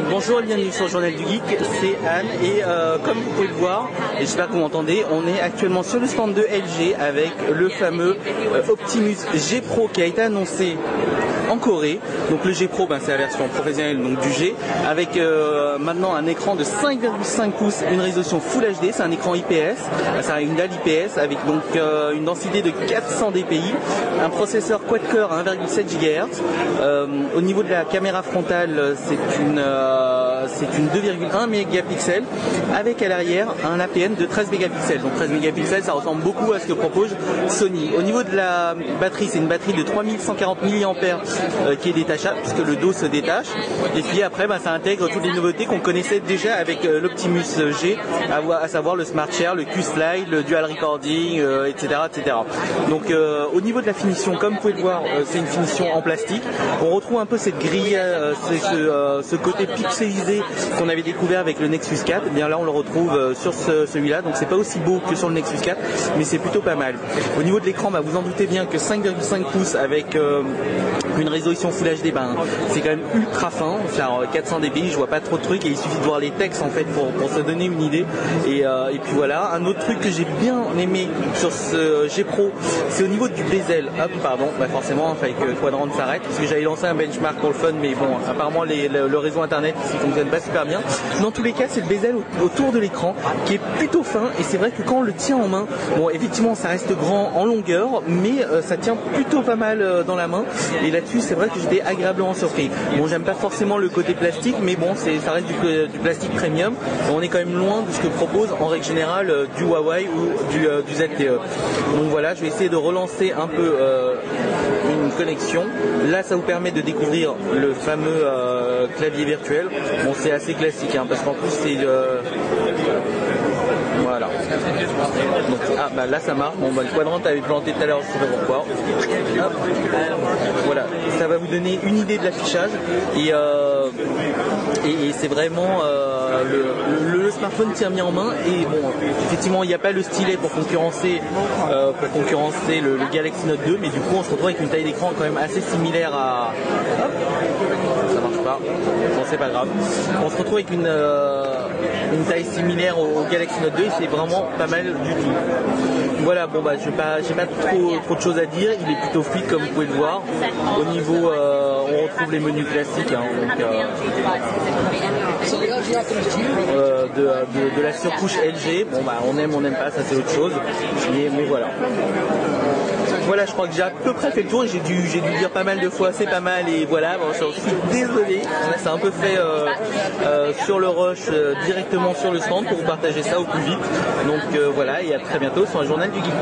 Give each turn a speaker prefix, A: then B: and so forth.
A: Bonjour et bienvenue sur le Journal du Geek, c'est Anne et comme vous pouvez le voir, et j'espère que vous m'entendez, on est actuellement sur le stand de LG avec le fameux Optimus G Pro qui a été annoncé en Corée. Donc le G Pro, c'est la version professionnelle donc du G, avec maintenant un écran de 5,5 pouces, une résolution Full HD, c'est un écran IPS, c'est une dalle IPS avec donc une densité de 400 dpi, un processeur quad-core à 1,7 GHz. Au niveau de la caméra frontale, c'est une 2,1 mégapixels avec à l'arrière un APN de 13 mégapixels. Donc 13 mégapixels, ça ressemble beaucoup à ce que propose Sony. Au niveau de la batterie, c'est une batterie de 3140 mAh qui est détachable puisque le dos se détache. Et puis après, ça intègre toutes les nouveautés qu'on connaissait déjà avec l'Optimus G, à savoir le Smart Share, le Q-Slide, le Dual Recording, etc., etc. Donc au niveau de la finition, comme vous pouvez le voir, c'est une finition en plastique. On retrouve un peu cette grille, ce côté pixelisé qu'on avait découvert avec le Nexus 4. Et bien là, on le retrouve sur celui-là. Donc c'est pas aussi beau que sur le Nexus 4, mais c'est plutôt pas mal. Au niveau de l'écran, vous en doutez bien que 5,5 pouces avec une résolution Full HD, c'est quand même ultra fin, genre 400 dpi, je vois pas trop de trucs et il suffit de voir les textes en fait pour se donner une idée. Et puis voilà, un autre truc que j'ai bien aimé sur ce G Pro, c'est au niveau du bezel. Hop, pardon, forcément, il fallait que Quadrant s'arrête parce que j'avais lancé un benchmark pour le fun, mais bon, apparemment le réseau internet ici fonctionne pas super bien. Dans tous les cas, c'est le bezel autour de l'écran qui est plutôt fin et c'est vrai que quand on le tient en main, bon, effectivement, ça reste grand en longueur, mais ça tient plutôt pas mal dans la main. Et là-dessus, c'est vrai que j'étais agréablement surpris. Bon, j'aime pas forcément le côté plastique, mais bon, ça reste du plastique premium. On est quand même loin de ce que propose en règle générale du Huawei ou du ZTE. Donc voilà, je vais essayer de relancer un peu une connexion. Là, ça vous permet de découvrir le fameux clavier virtuel. Bon, c'est assez classique, parce qu'en plus, c'est voilà. Donc, là ça marche. Bon, le Quadrant avait planté tout à l'heure, je ne sais pas pourquoi. Hop. Voilà, ça va vous donner une idée de l'affichage et c'est vraiment le smartphone tient bien en main et bon, effectivement il n'y a pas le stylet pour concurrencer le Galaxy Note 2, mais du coup on se retrouve avec une taille d'écran quand même assez similaire à... Hop. Ça marche pas, bon c'est pas grave. On se retrouve avec une taille similaire au Galaxy Note 2 et c'est vraiment pas mal du tout. Voilà, bon j'ai pas trop de choses à dire, il est plutôt fluide comme vous pouvez le voir. Au niveau, on retrouve les menus classiques, de la surcouche LG. Bon on aime, on n'aime pas, ça c'est autre chose. Mais voilà. Voilà, je crois que j'ai à peu près fait le tour. J'ai dû dire pas mal de fois, c'est pas mal et voilà. Bon, je suis désolé. C'est un peu fait sur le rush, directement sur le stand pour vous partager ça au plus vite. Donc voilà, et à très bientôt sur un Journal du Geek.